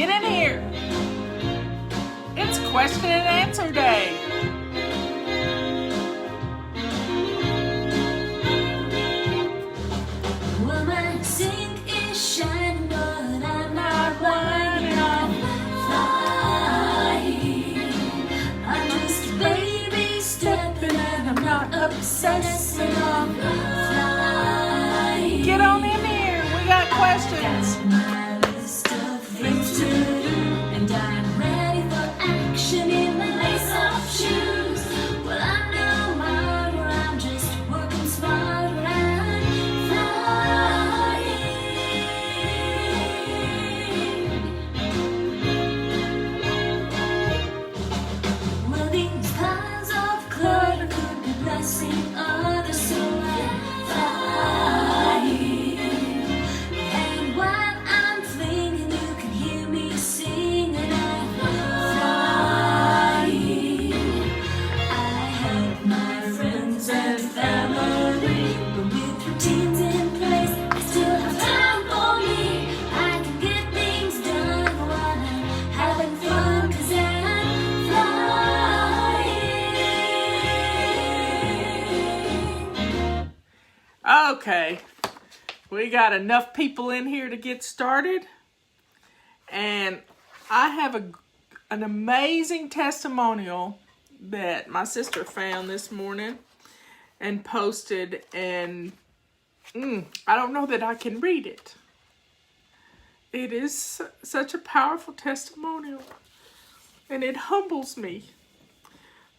Get in here. It's question and answer day. Well, my sink is shining, but I'm not whining. I'm flying. I'm just a baby stepping, and I'm not obsessing. I'm flying. Get on in here. We got questions. My list of things to do, and I'm ready for action in my lace-up shoes. Well, I'm no martyr, I'm just working smarter. I'm flying. Well, these piles of clutter could be blessing others, so I'm flying. And while I'm flinging, you can hear me singing. I'm flying. I have my friends and family, but with routines in place, I still have time for me. I can get things done while I'm having fun, 'cause I'm flying. Okay. We got enough people in here to get started. And I have an amazing testimonial that my sister found this morning and posted. And I don't know that I can read it. It is such a powerful testimonial. And it humbles me.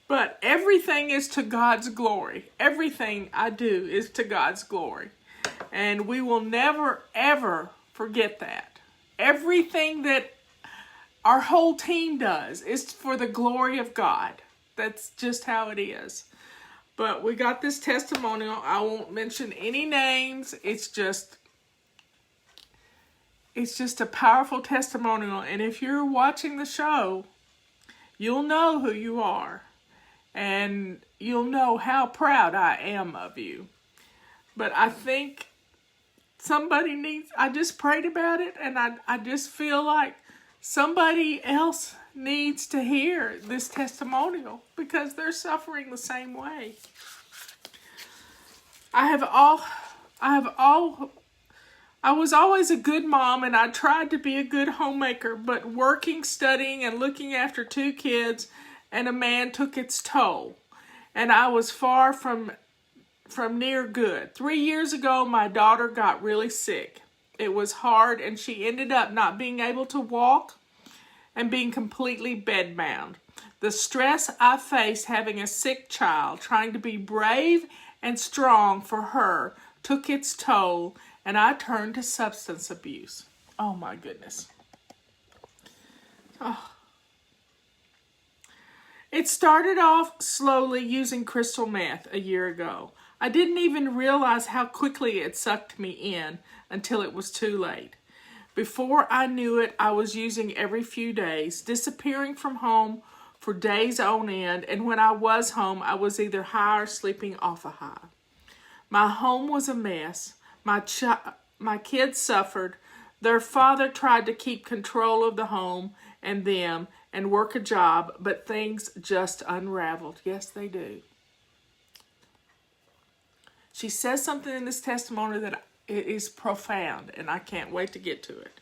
But everything is to God's glory. Everything I do is to God's glory. And we will never, ever forget that. Everything that our whole team does is for the glory of God. That's just how it is. But we got this testimonial. I won't mention any names. It's just a powerful testimonial. And if you're watching the show, you'll know who you are. And you'll know how proud I am of you. But I think I just prayed about it, and I just feel like somebody else needs to hear this testimonial because they're suffering the same way. I was always a good mom, and I tried to be a good homemaker, but working, studying, and looking after 2 kids and a man took its toll, and I was far from near good. 3 years ago, my daughter got really sick. It was hard, and she ended up not being able to walk and being completely bedbound. The stress I faced having a sick child, trying to be brave and strong for her, took its toll, and I turned to substance abuse. Oh my goodness. Oh. It started off slowly using crystal meth a year ago. I didn't even realize how quickly it sucked me in until it was too late. Before I knew it, I was using every few days, disappearing from home for days on end, and when I was home, I was either high or sleeping off a high. My home was a mess. My kids suffered. Their father tried to keep control of the home and them and work a job, but things just unraveled. Yes, they do. She says something in this testimony that it is profound, and I can't wait to get to it.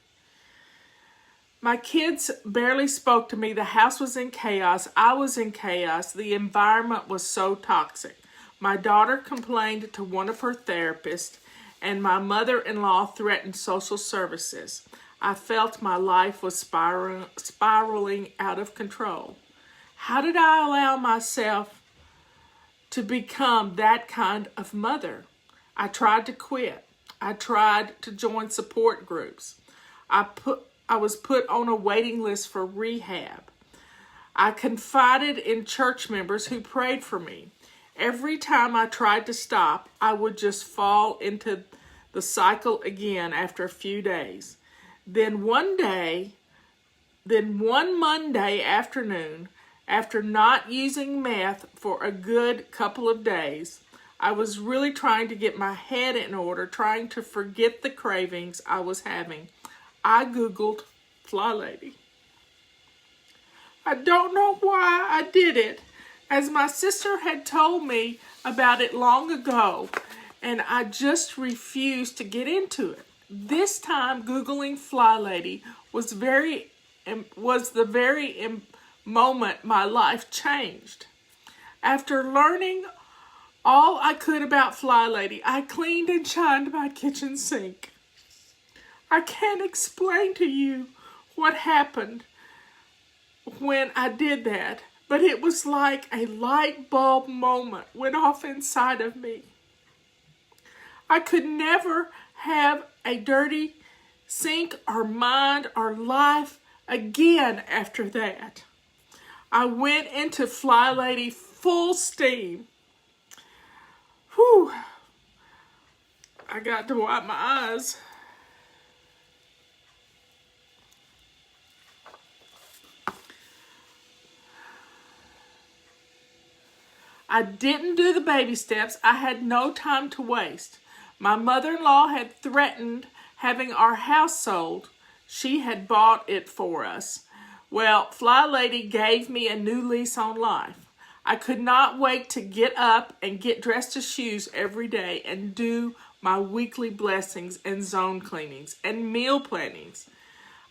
My kids barely spoke to me. The house was in chaos. I was in chaos. The environment was so toxic. My daughter complained to one of her therapists, and my mother-in-law threatened social services. I felt my life was spiraling out of control. How did I allow myself to become that kind of mother? I tried to quit. I tried to join support groups. I was put on a waiting list for rehab. I confided in church members who prayed for me. Every time I tried to stop, I would just fall into the cycle again after a few days. Then one Monday afternoon, after not using meth for a good couple of days, I was really trying to get my head in order, trying to forget the cravings I was having. I Googled Fly Lady. I don't know why I did it, as my sister had told me about it long ago, and I just refused to get into it. This time, Googling Fly Lady was the very moment my life changed. After learning all I could about Fly Lady, I cleaned and shined my kitchen sink. I can't explain to you what happened when I did that, but it was like a light bulb moment went off inside of me. I could never have a dirty sink or mind or life again after that. I went into Fly Lady full steam. Whew. I got to wipe my eyes. I didn't do the baby steps. I had no time to waste. My mother-in-law had threatened having our house sold. She had bought it for us. Well, Fly Lady gave me a new lease on life. I could not wait to get up and get dressed to shoes every day and do my weekly blessings and zone cleanings and meal plannings.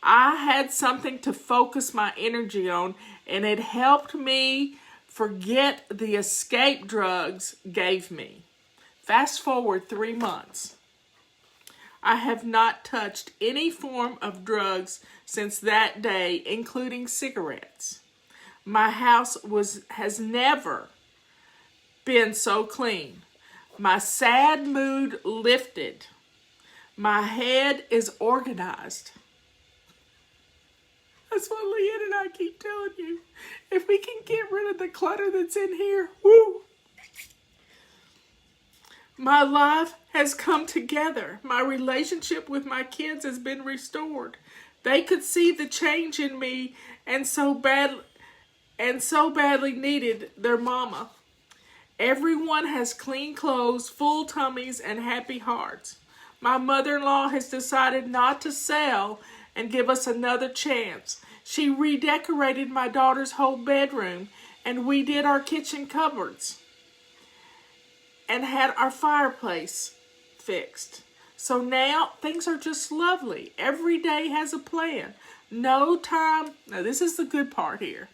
I had something to focus my energy on, and it helped me forget the escape drugs gave me. Fast forward 3 months. I have not touched any form of drugs since that day, including cigarettes. My house has never been so clean. My sad mood lifted. My head is organized. That's what Leanne and I keep telling you. If we can get rid of the clutter that's in here, woo! My life has come together. My relationship with my kids has been restored. They could see the change in me and so badly needed their mama. Everyone has clean clothes, full tummies, and happy hearts. My mother-in-law has decided not to sell and give us another chance. She redecorated my daughter's whole bedroom, and we did our kitchen cupboards and had our fireplace fixed. So now things are just lovely. Every day has a plan. No time, now this is the good part here.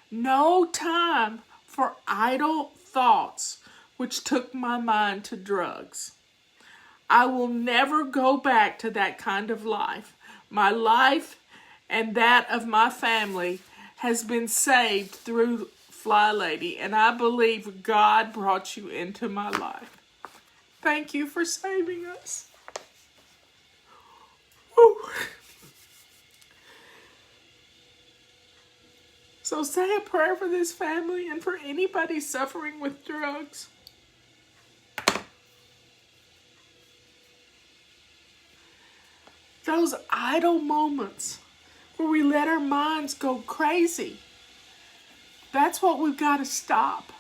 No time for idle thoughts which took my mind to drugs. I will never go back to that kind of life. My life and that of my family has been saved through Fly Lady, and I believe God brought you into my life. Thank you for saving us. Woo. So say a prayer for this family and for anybody suffering with drugs. Those idle moments where we let our minds go crazy. That's what we've got to stop.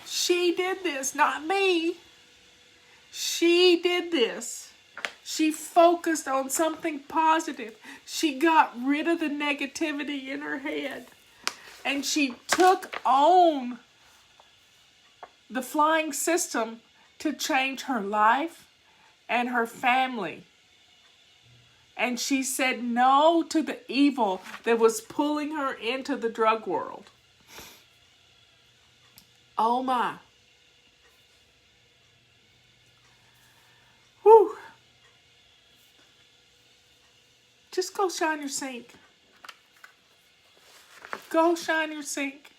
She did this, not me. She did this. She focused on something positive. She got rid of the negativity in her head. And she took on the flying system to change her life and her family. And she said no to the evil that was pulling her into the drug world. Oh my. Whew. Just go shine your sink. Go shine your sink.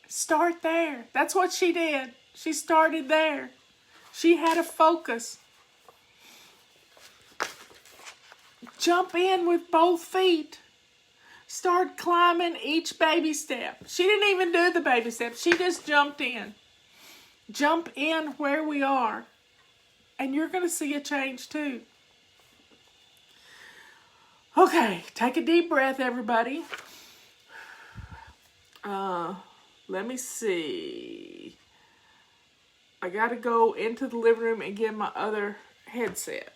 Start there. That's what she did. She started there. She had a focus. Jump in with both feet. Start climbing each baby step. She didn't even do the baby steps. She just jumped in. Jump in where we are. And you're going to see a change too. Okay, take a deep breath, everybody. Let me see. got to go into the living room and get my other headset.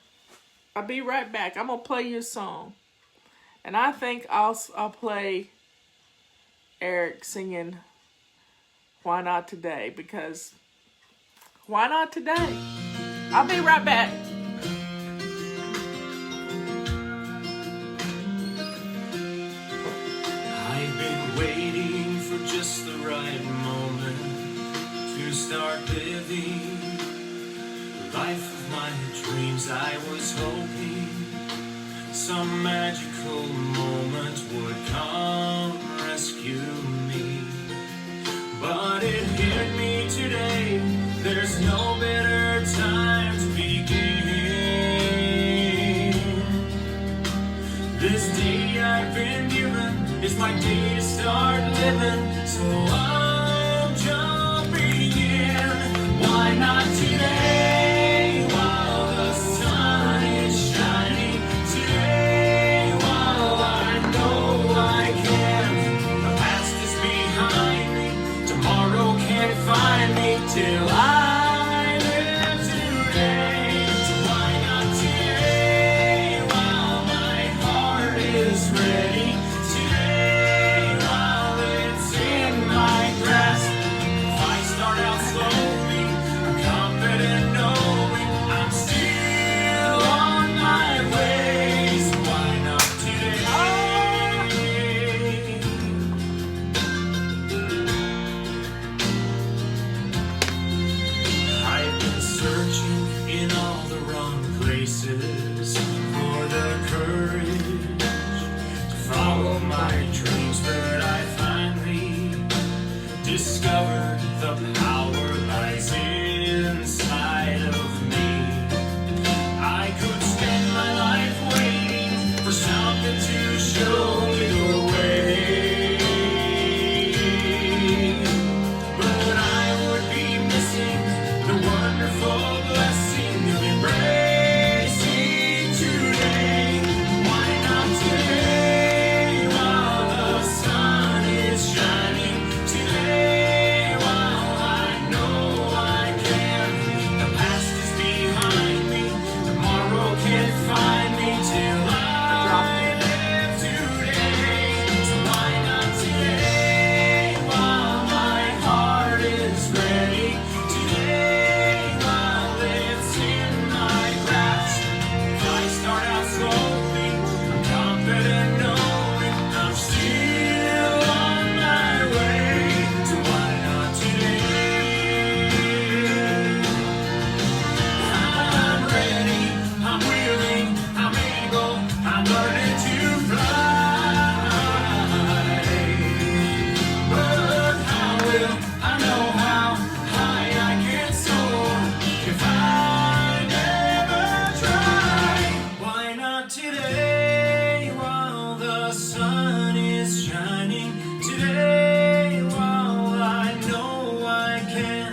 I'll be right back. I'm going to play you a song. And I think I'll play Eric singing Why Not Today, because why not today? I'll be right back. I've been waiting for just the right moment to start living the life of my dreams. I was hoping some magical moment would come rescue me, but it hit me today. There's no better time to begin. This day I've been given is my day to start living, so I'm jumping in. Why not today, while the sun is shining? Today, while I know I can. The past is behind me, tomorrow can't find me till I live today. So why not today, while my heart is ready? Today, while it's in my grasp. If I start out slowly, I'm confident knowing I'm still on my way. So why not today? I've been searching in all the wrong places for the courage to follow my dreams, but I finally discovered the power lies inside of me. I could spend my life waiting for something to show me the way, but I would be missing the wonderful blessing of embracing today. Why not today, while the sun is shining? Today, while I know I can. The past is behind me, tomorrow can't find me till I live today. So why not today, while my heart is ready? Today, while it's in my grasp. If I start out slowly, I'm confident knowing I'm still on my way. So why not today? I'm ready, I'm willing, I'm able, I'm learning to fly. But how will I know how high I can soar if I never try? Why not today, while the sun is shining? Today, while I know I can.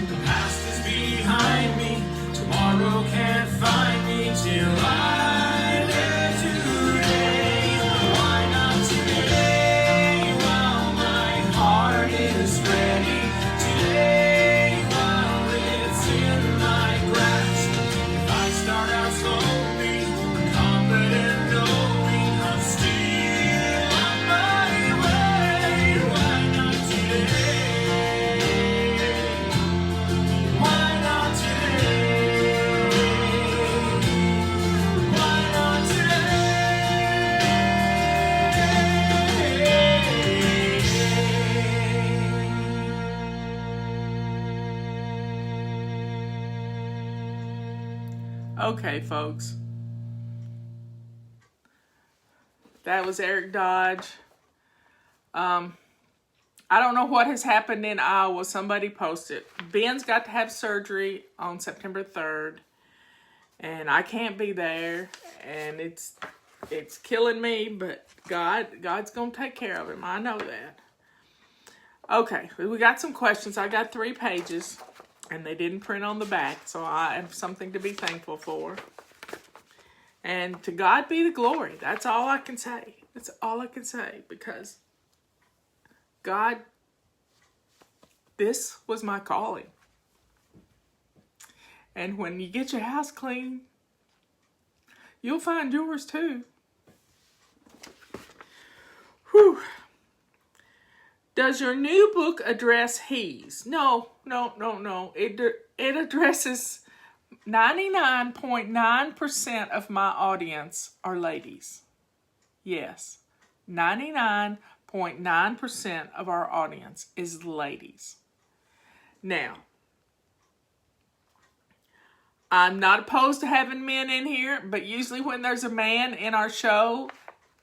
The past is behind me, tomorrow can't find me till I live today. Why not today, while my heart is ready? Today, while it's in my grasp. If I start out slowly, I'm confident knowing I'm still on my way. Why not today? Why not today? Why not today? Okay, folks. That was Eric Dodge. I don't know what has happened in Iowa. Somebody posted. Ben's got to have surgery on September 3rd. And I can't be there. And it's killing me. But God's going to take care of him. I know that. Okay. We got some questions. I got 3 pages. And they didn't print on the back. So I have something to be thankful for. And to God be the glory. That's all I can say. That's all I can say. Because God, this was my calling. And when you get your house clean, you'll find yours too. Whew. Does your new book address he's? No. It addresses 99.9% of my audience are ladies. Yes, 99.9% of our audience is ladies. Now, I'm not opposed to having men in here, but usually when there's a man in our show,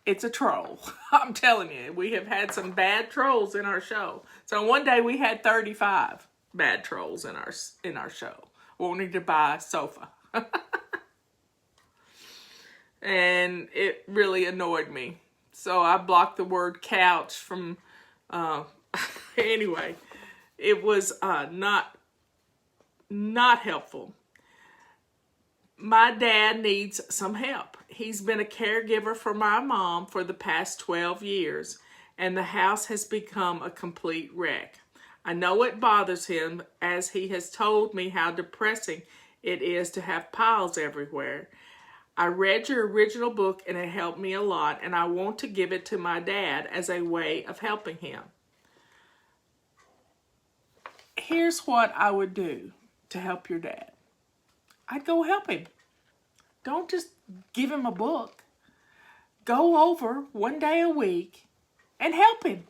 it's a troll. I'm telling you, we have had some bad trolls in our show. So one day we had 35 bad trolls in our show wanting to buy a sofa. And it really annoyed me. So I blocked the word couch from, anyway, it was not helpful. My dad needs some help. He's been a caregiver for my mom for the past 12 years, and the house has become a complete wreck. I know it bothers him, as he has told me how depressing it is to have piles everywhere. I read your original book and it helped me a lot, and I want to give it to my dad as a way of helping him. Here's what I would do to help your dad. I'd go help him. Don't just give him a book. Go over one day a week and help him.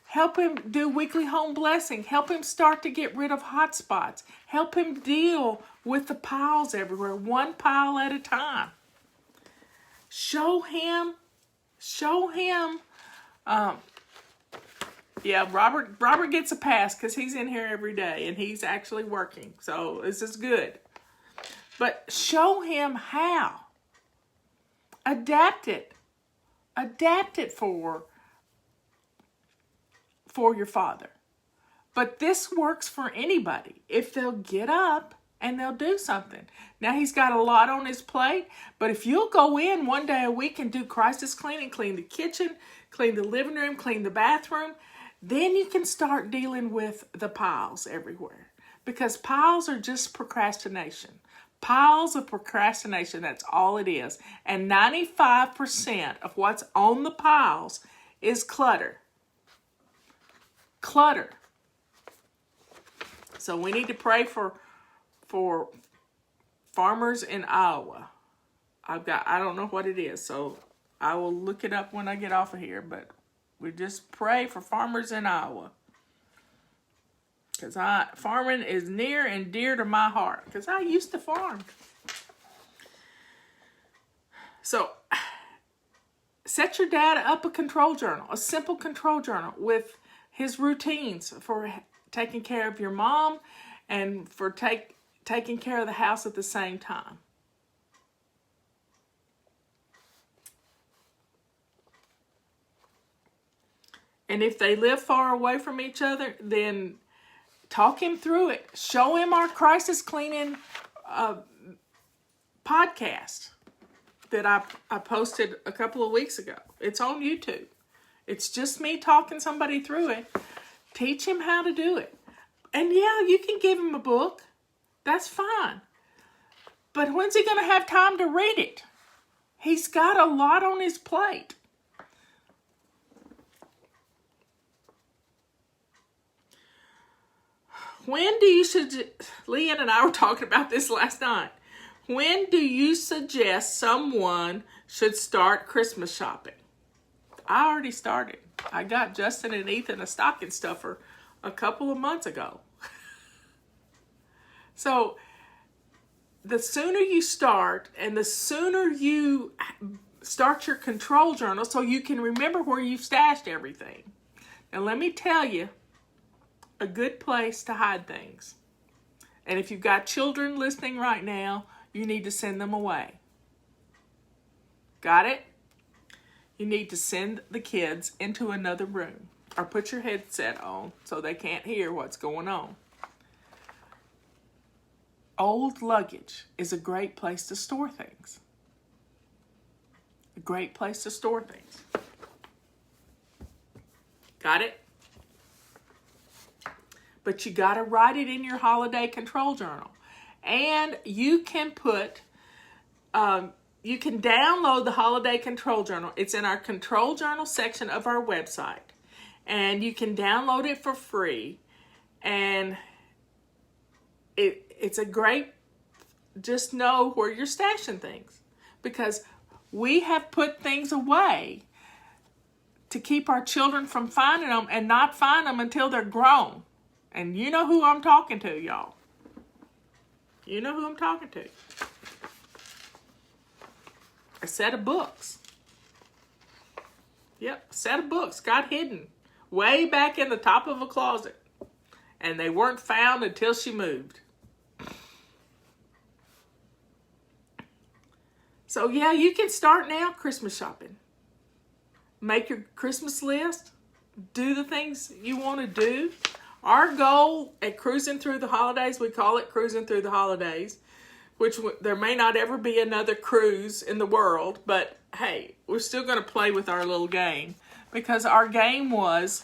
Help him do weekly home blessing. Help him start to get rid of hot spots. Help him deal with the piles everywhere, one pile at a time. Show him. Yeah, Robert gets a pass because he's in here every day and he's actually working. So this is good. But show him how. Adapt it. Adapt it for your father. But this works for anybody if they'll get up and they'll do something. Now he's got a lot on his plate, but if you'll go in one day a week and do crisis cleaning, clean the kitchen, clean the living room, clean the bathroom, then you can start dealing with the piles everywhere. Because piles are just procrastination. Piles of procrastination, that's all it is. And 95% of what's on the piles is clutter. Clutter. So we need to pray for farmers in Iowa. I don't know what it is, so I will look it up when I get off of here, but we just pray for farmers in Iowa. Because farming is near and dear to my heart. Because I used to farm. So, set your dad up a control journal. A simple control journal with his routines for taking care of your mom and for taking care of the house at the same time. And if they live far away from each other, then talk him through it. Show him our crisis cleaning podcast that I posted a couple of weeks ago. It's on YouTube. It's just me talking somebody through it. Teach him how to do it. And yeah, you can give him a book. That's fine. But when's he going to have time to read it? He's got a lot on his plate. When do you suggest, Leanne and I were talking about this last night. When do you suggest someone should start Christmas shopping? I already started. I got Justin and Ethan a stocking stuffer a couple of months ago. So the sooner you start and the sooner you start your control journal so you can remember where you've stashed everything. Now let me tell you, a good place to hide things. And if you've got children listening right now, you need to send them away. Got it? You need to send the kids into another room or put your headset on so they can't hear what's going on. Old luggage is a great place to store things. A great place to store things. Got it? But you got to write it in your holiday control journal. And you can you can download the Holiday Control Journal. It's in our Control Journal section of our website. And you can download it for free. And it's a great, just know where you're stashing things. Because we have put things away to keep our children from finding them and not find them until they're grown. And you know who I'm talking to, y'all. You know who I'm talking to. A set of books. Yep, a set of books got hidden way back in the top of a closet. And they weren't found until she moved. So yeah, you can start now Christmas shopping. Make your Christmas list. Do the things you want to do. Our goal at Cruising Through the Holidays, we call it Cruising Through the Holidays, which there may not ever be another cruise in the world, but hey, we're still going to play with our little game. Because our game was,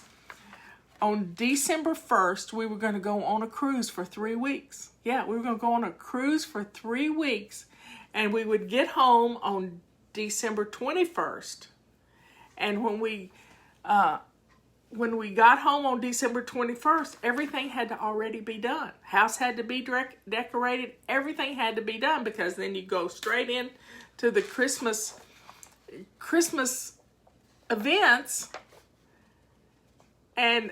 on December 1st, we were going to go on a cruise for 3 weeks. Yeah, we were going to go on a cruise for 3 weeks, and we would get home on December 21st. And when we got home on December 21st, everything had to already be done. House had to be decorated. Everything had to be done, because then you go straight in to the Christmas events, and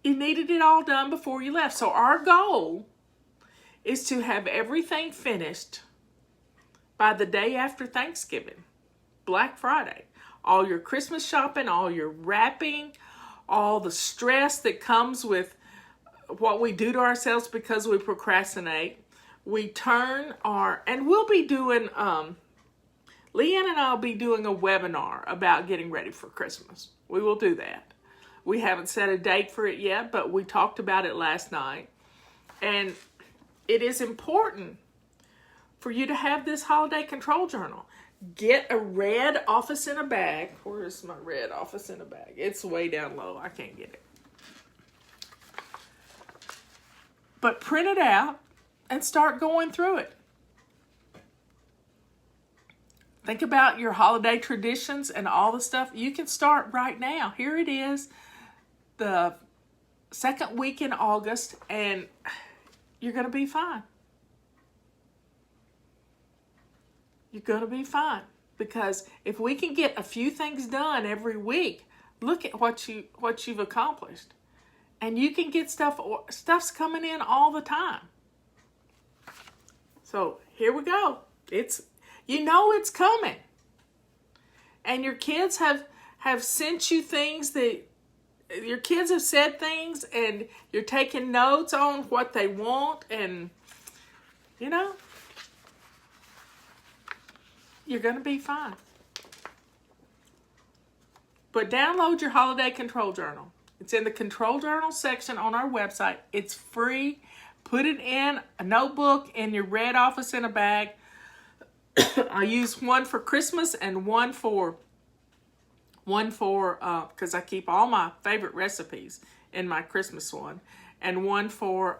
you needed it all done before you left. So our goal is to have everything finished by the day after Thanksgiving, Black Friday. All your Christmas shopping, all your wrapping, all the stress that comes with what we do to ourselves because we procrastinate. We turn and we'll be doing, Leanne and I will be doing a webinar about getting ready for Christmas. We will do that. We haven't set a date for it yet, but we talked about it last night. And it is important for you to have this Holiday Control Journal. Get a red office in a bag. Where is my red office in a bag? It's way down low. I can't get it. But print it out and start going through it. Think about your holiday traditions and all the stuff. You can start right now. Here it is, the second week in August, and you're going to be fine. You're going to be fine. Because if we can get a few things done every week, look at what you've accomplished. And you can get stuff's coming in all the time. So here we go. It's coming. And your kids have sent you things your kids have said things, and you're taking notes on what they want, and you're going to be fine. But download your Holiday Control Journal. It's in the Control Journal section on our website. It's free. Put it in a notebook in your red office in a bag. I use one for Christmas and one for because I keep all my favorite recipes in my Christmas one, and one for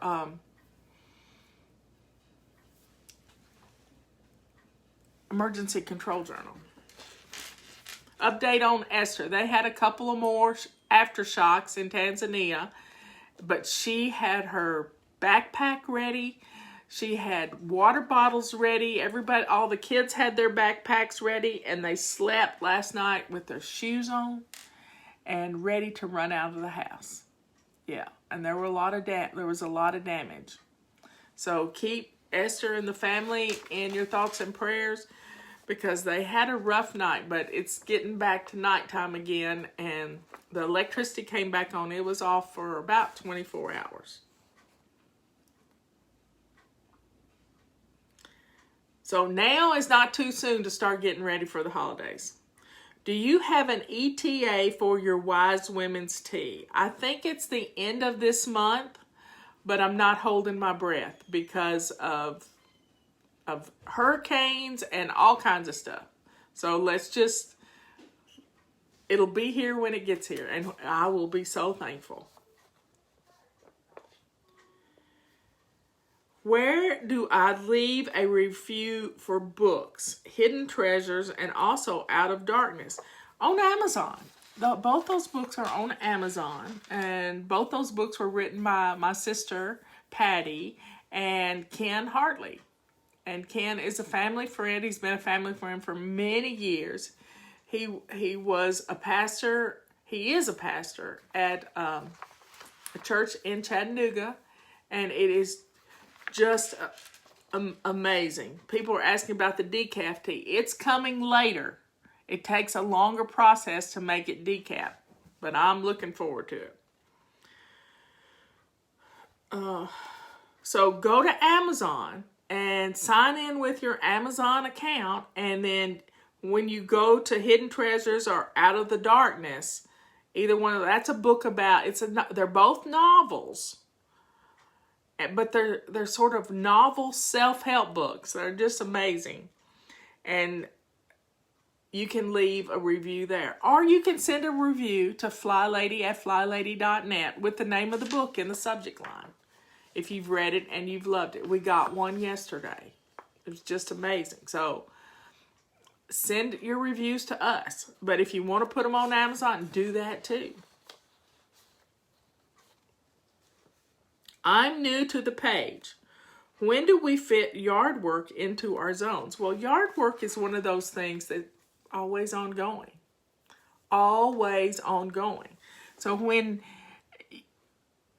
Emergency Control Journal. Update on Esther. They had a couple of more aftershocks in Tanzania, but she had her backpack ready. She had water bottles ready. All the kids had their backpacks ready, and they slept last night with their shoes on and ready to run out of the house. Yeah, and there was a lot of damage. So keep Esther and the family in your thoughts and prayers, because they had a rough night, but it's getting back to nighttime again, and the electricity came back on. It was off for about 24 hours. So now is not too soon to start getting ready for the holidays. Do you have an ETA for your Wise Women's Tea? I think it's the end of this month, but I'm not holding my breath because of hurricanes and all kinds of stuff. So it'll be here when it gets here, and I will be so thankful. Where do I leave a review for books, Hidden Treasures, and also Out of Darkness? On Amazon. Both those books are on Amazon, and both those books were written by my sister, Patty, and Ken Hartley. And Ken is a family friend. He's been a family friend for many years. He was a pastor. He is a pastor at a church in Chattanooga, and it is just amazing. People are asking about the decaf tea. It's coming later. It takes a longer process to make it decaf, but I'm looking forward to it. So go to Amazon and sign in with your Amazon account, and then when you go to Hidden Treasures or Out of the Darkness, either one of that's a book about. They're both novels, but they're sort of novel self-help books. They're just amazing, and you can leave a review there. Or you can send a review to flylady@flylady.net with the name of the book in the subject line. If you've read it and you've loved it. We got one yesterday. It was just amazing. So send your reviews to us. But if you want to put them on Amazon, do that too. I'm new to the page. When do we fit yard work into our zones? Well, yard work is one of those things that always ongoing. Always ongoing. So when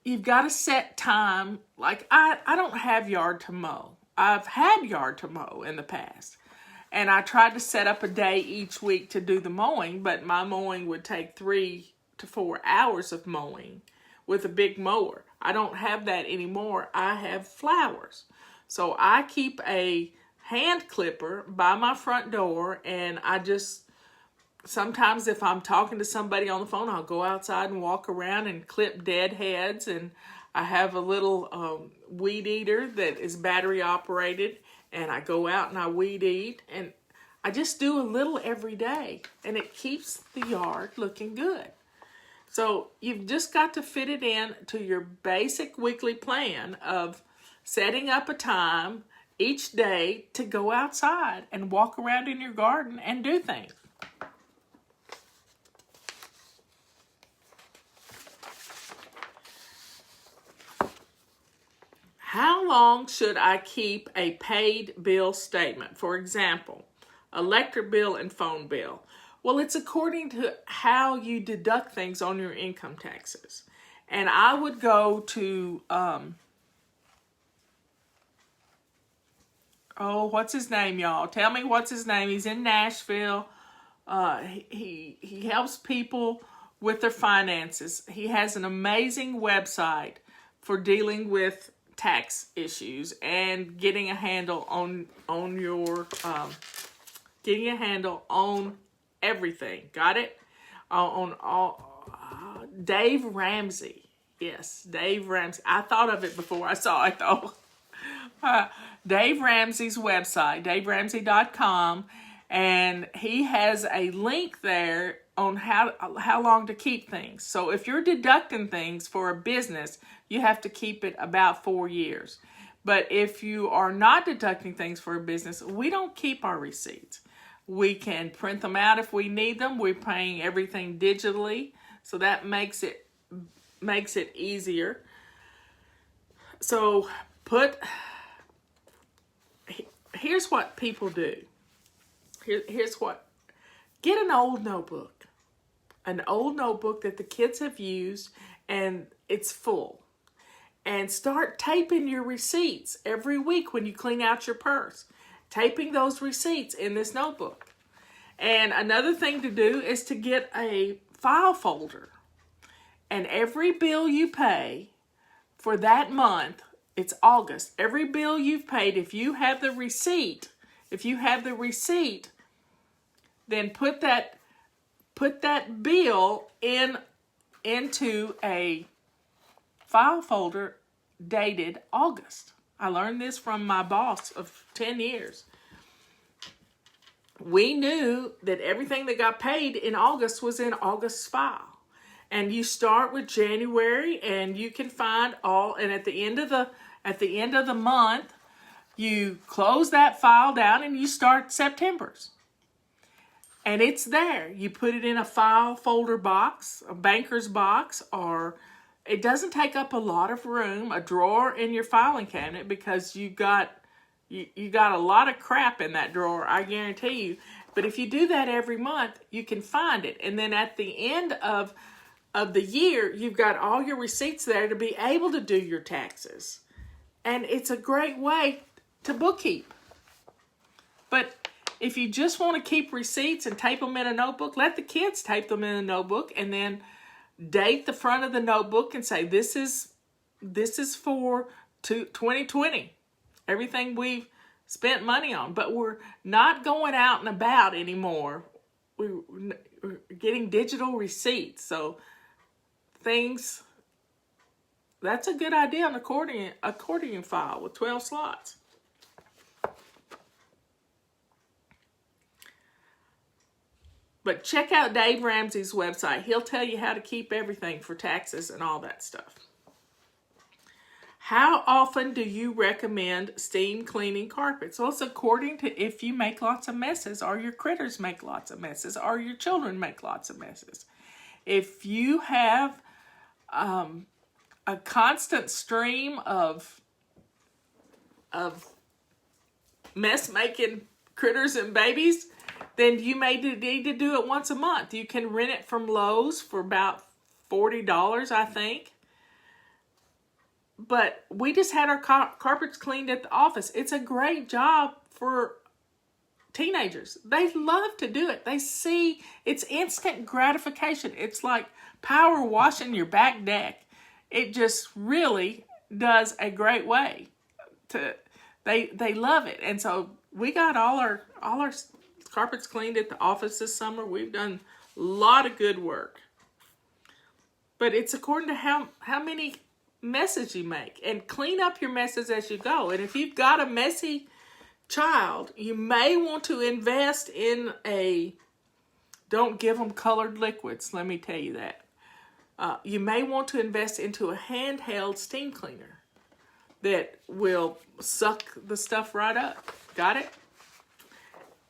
you've got to set time, like I don't have yard to mow. I've had yard to mow in the past. And I tried to set up a day each week to do the mowing, but my mowing would take 3 to 4 hours of mowing with a big mower. I don't have that anymore. I have flowers. So I keep a hand clipper by my front door, and I just, sometimes if I'm talking to somebody on the phone, I'll go outside and walk around and clip dead heads. And I have a little weed eater that is battery operated, and I go out and I weed eat, and I just do a little every day, and it keeps the yard looking good. So you've just got to fit it in to your basic weekly plan of setting up a time each day to go outside and walk around in your garden and do things. How long should I keep a paid bill statement? For example, electric bill and phone bill. Well, it's according to how you deduct things on your income taxes. And I would go to, what's his name, y'all? Tell me what's his name. He's in Nashville. He helps people with their finances. He has an amazing website for dealing with tax issues and getting a handle on your getting a handle on everything. Got it? On all Dave Ramsey. Yes, Dave Ramsey. I thought of it before I saw it though. Dave Ramsey's website, daveramsey.com, and he has a link there on how long to keep things. So if you're deducting things for a business, you have to keep it about 4 years. But if you are not deducting things for a business, we don't keep our receipts. We can print them out if we need them. We're paying everything digitally, so that makes it easier. So here's what people do. Get an old notebook that the kids have used and it's full. And start taping your receipts every week when you clean out your purse. Taping those receipts in this notebook. And another thing to do is to get a file folder. And every bill you pay for that month, it's August, every bill you've paid, if you have the receipt, then put that bill into a file folder dated August. I learned this from my boss of 10 years. We knew that everything that got paid in August was in August's file. And you start with January, and you can find all, and at the end of the month, you close that file down and you start September's. And it's there. You put it in a file folder box, a banker's box, or it doesn't take up a lot of room, a drawer in your filing cabinet, because you got a lot of crap in that drawer, I guarantee you. But if you do that every month, you can find it. And then at the end of the year, you've got all your receipts there to be able to do your taxes. And it's a great way to bookkeep. But if you just want to keep receipts and tape them in a notebook, let the kids tape them in a notebook and then date the front of the notebook and say, this is for 2020. Everything we've spent money on. But we're not going out and about anymore. We're getting digital receipts. So that's a good idea, an accordion file with 12 slots. But check out Dave Ramsey's website. He'll tell you how to keep everything for taxes and all that stuff. How often do you recommend steam cleaning carpets? Well, it's according to if you make lots of messes, or your critters make lots of messes, or your children make lots of messes. If you have a constant stream of mess-making critters and babies, then you may need to do it once a month. You can rent it from Lowe's for about $40, I think. But we just had our carpets cleaned at the office. It's a great job for teenagers. They love to do it. They see it's instant gratification. It's like power washing your back deck. It just really does a great way to. They love it, and so we got all our carpets cleaned at the office this summer. We've done a lot of good work. But it's according to how many messes you make, and clean up your messes as you go. And if you've got a messy child, you may want to invest in don't give them colored liquids, let me tell you that. You may want to invest into a handheld steam cleaner that will suck the stuff right up. Got it?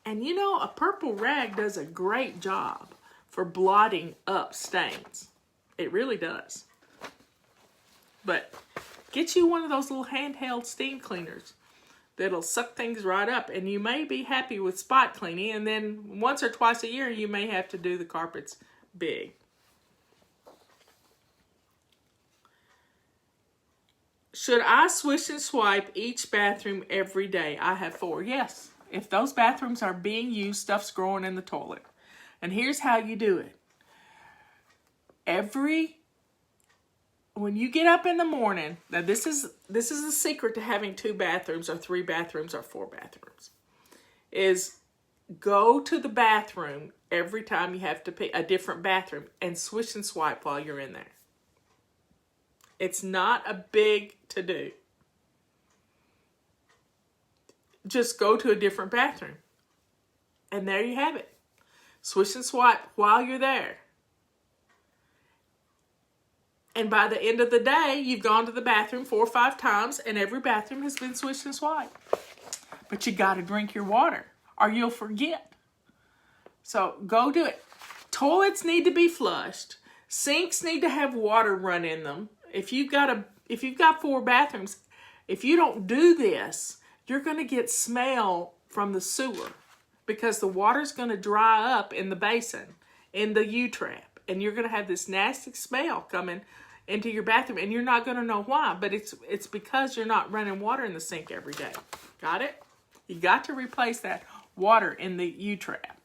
And you know, a purple rag does a great job for blotting up stains. It really does. But get you one of those little handheld steam cleaners that'll suck things right up. And you may be happy with spot cleaning. And then once or twice a year, you may have to do the carpets big. Should I swish and swipe each bathroom every day? I have 4. Yes. If those bathrooms are being used, stuff's growing in the toilet. And here's how you do it. When you get up in the morning, now this is the secret to having 2 bathrooms or 3 bathrooms or 4 bathrooms, is go to the bathroom every time you have to pick a different bathroom and swish and swipe while you're in there. It's not a big to-do. Just go to a different bathroom. And there you have it. Swish and swipe while you're there. And by the end of the day, you've gone to the bathroom 4 or 5 times, and every bathroom has been swished and swiped. But you got to drink your water, or you'll forget. So go do it. Toilets need to be flushed. Sinks need to have water run in them. If you've got 4 bathrooms, if you don't do this, you're going to get smell from the sewer, because the water's going to dry up in the basin, in the U-trap, and you're going to have this nasty smell coming into your bathroom, and you're not going to know why, but it's because you're not running water in the sink every day. Got it? You got to replace that water in the U-trap.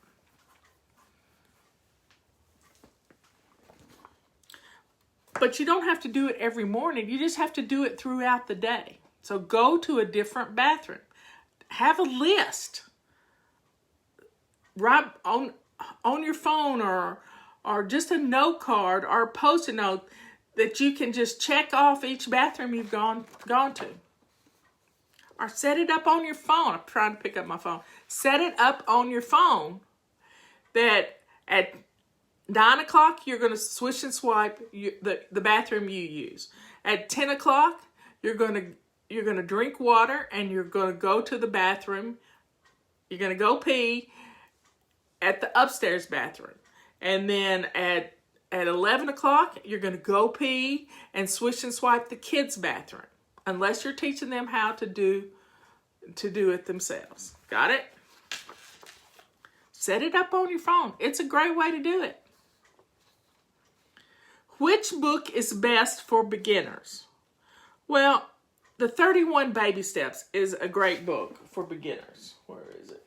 But you don't have to do it every morning. You just have to do it throughout the day. So go to a different bathroom. Have a list. Right on your phone, or just a note card or a post-it note that you can just check off each bathroom you've gone to. Or set it up on your phone. I'm trying to pick up my phone. Set it up on your phone that at 9 o'clock, you're going to swish and swipe the bathroom you use. At 10 o'clock, you're going to drink water and you're going to go to the bathroom. You're going to go pee at the upstairs bathroom. And then at 11 o'clock, you're going to go pee and swish and swipe the kids' bathroom. Unless you're teaching them how to do it themselves. Got it? Set it up on your phone. It's a great way to do it. Which book is best for beginners? Well, the 31 Baby Steps is a great book for beginners. Where is it?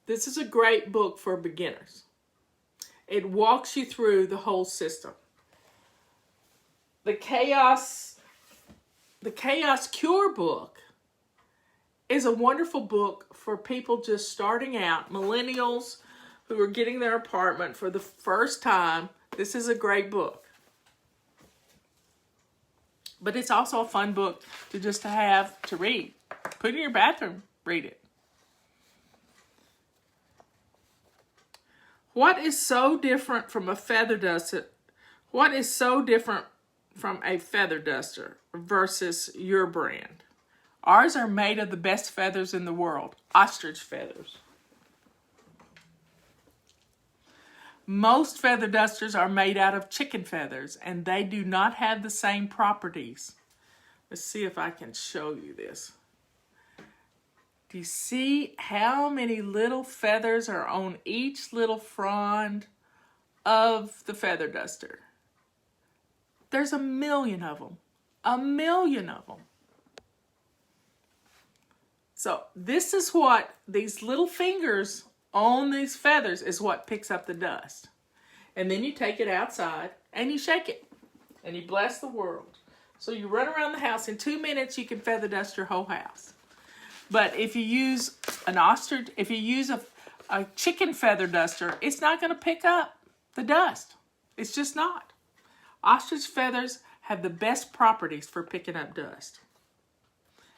This is a great book for beginners. It walks you through the whole system. The Chaos Cure book is a wonderful book for people just starting out, millennials who are getting their apartment for the first time. This is a great book. But it's also a fun book to just have to read. Put it in your bathroom, read it. What is so different from a feather duster? What is so different from a feather duster versus your brand? Ours are made of the best feathers in the world, ostrich feathers. Most feather dusters are made out of chicken feathers, and they do not have the same properties. Let's see if I can show you this. Do you see how many little feathers are on each little frond of the feather duster? There's 1 million of them. 1 million of them. So this is what these little fingers on these feathers is what picks up the dust. And then you take it outside and you shake it. And you bless the world. So you run around the house. In 2 minutes you can feather dust your whole house. But if you use a chicken feather duster, it's not going to pick up the dust. It's just not. Ostrich feathers have the best properties for picking up dust.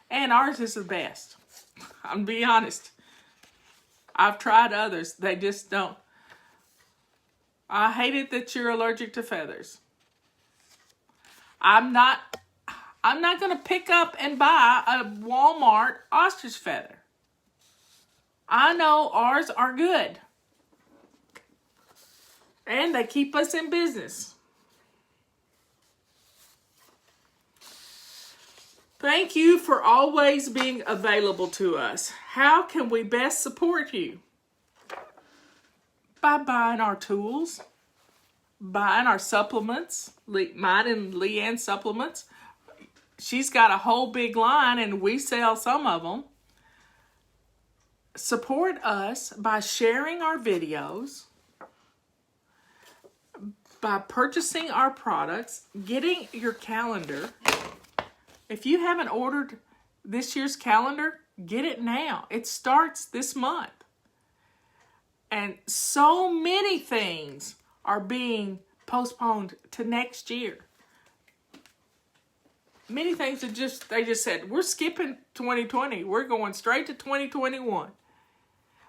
And ours is the best. I'm be honest. I've tried others. They just don't. I hate it that you're allergic to feathers. I'm not going to pick up and buy a Walmart ostrich feather. I know ours are good. And they keep us in business. Thank you for always being available to us. How can we best support you? By buying our tools, buying our supplements, mine and Leanne's supplements. She's got a whole big line and we sell some of them. Support us by sharing our videos, by purchasing our products, getting your calendar. If you haven't ordered this year's calendar, get it now. It starts this month. And so many things are being postponed to next year. Many things they just said, we're skipping 2020. We're going straight to 2021.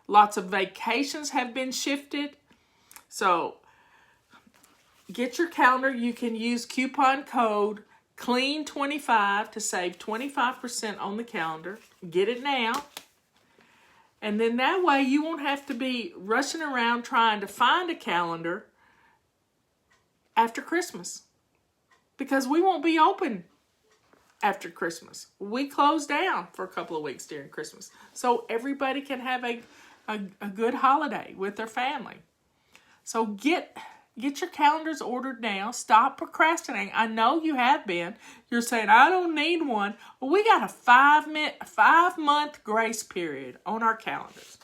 Lots of vacations have been shifted. So get your calendar. You can use coupon code CLEAN25 to save 25% on the calendar. Get it now. And then that way you won't have to be rushing around trying to find a calendar after Christmas. Because we won't be open after Christmas. We close down for a couple of weeks during Christmas. So everybody can have a good holiday with their family. So get your calendars ordered now. Stop procrastinating. I know you have been. You're saying, I don't need one. Well, we got a 5-month grace period on our calendars.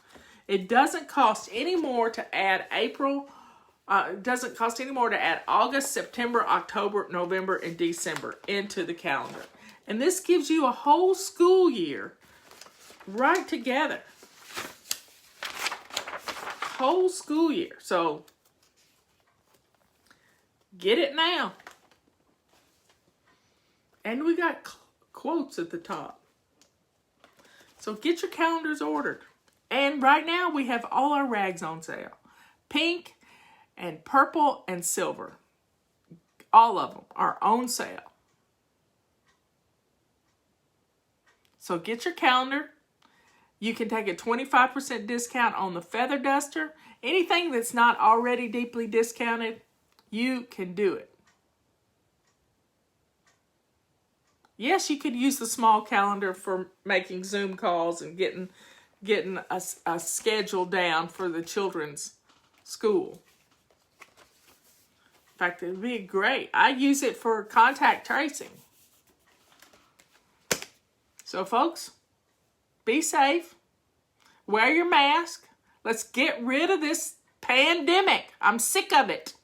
It doesn't cost any more to add it doesn't cost any more to add August, September, October, November, and December into the calendar. And this gives you a whole school year right together. Whole school year. So get it now. And we got quotes at the top. So get your calendars ordered. And right now we have all our rags on sale. Pink and purple and silver. All of them are on sale. So get your calendar. You can take a 25% discount on the feather duster. Anything that's not already deeply discounted, you can do it. Yes, you could use the small calendar for making Zoom calls and getting a schedule down for the children's school. In fact, it would be great. I use it for contact tracing. So, folks, be safe. Wear your mask. Let's get rid of this pandemic. I'm sick of it.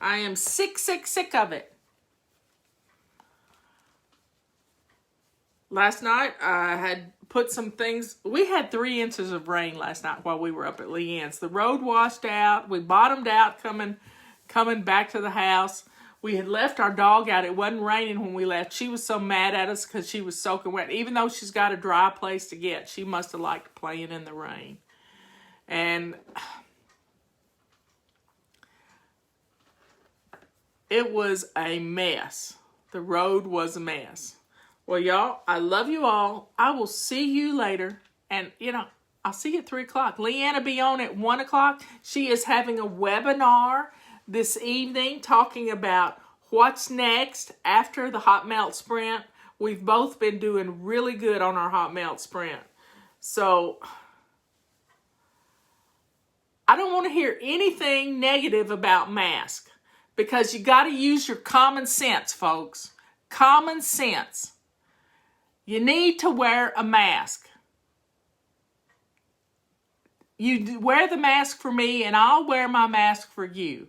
I am sick of it. Last night, I had put some things. We had 3 inches of rain last night while we were up at Leanne's. The road washed out. We bottomed out coming back to the house. We had left our dog out. It wasn't raining when we left. She was so mad at us because she was soaking wet. Even though she's got a dry place to get, she must have liked playing in the rain. And it was a mess. The road was a mess. Well, y'all, I love you all. I will see you later. And, I'll see you at 3 o'clock. Leanne will be on at 1 o'clock. She is having a webinar this evening talking about what's next after the hot melt sprint. We've both been doing really good on our hot melt sprint. So I don't want to hear anything negative about masks because you got to use your common sense, folks. Common sense. You need to wear a mask. You wear the mask for me and I'll wear my mask for you.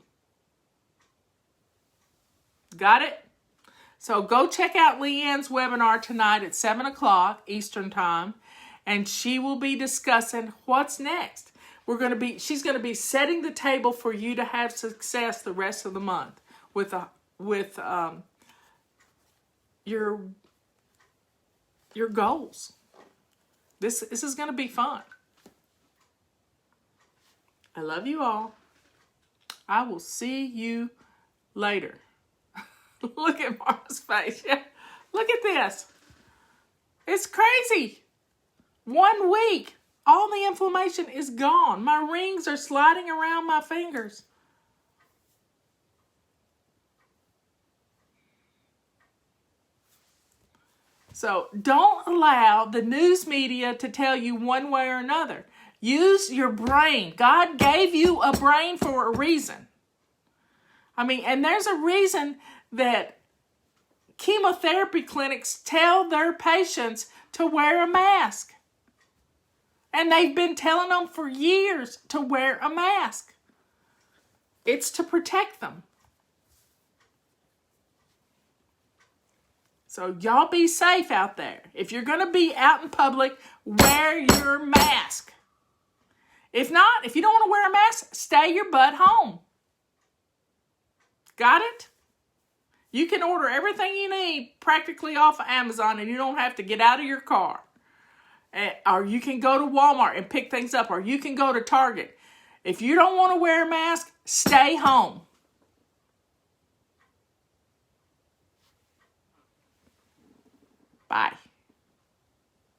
Got it? So go check out Leanne's webinar tonight at 7 o'clock Eastern Time, and she will be discussing what's next. She's going to be setting the table for you to have success the rest of the month with your goals. This is going to be fun. I love you all. I will see you later. Look at Mara's face. Yeah. Look at this. It's crazy. 1 week. All the inflammation is gone. My rings are sliding around my fingers. So don't allow the news media to tell you one way or another. Use your brain. God gave you a brain for a reason. And there's a reason that chemotherapy clinics tell their patients to wear a mask. And they've been telling them for years to wear a mask. It's to protect them. So y'all be safe out there. If you're going to be out in public, wear your mask. If not, if you don't want to wear a mask, stay your butt home. Got it? You can order everything you need practically off of Amazon and you don't have to get out of your car. Or you can go to Walmart and pick things up, or you can go to Target. If you don't want to wear a mask, stay home. Bye.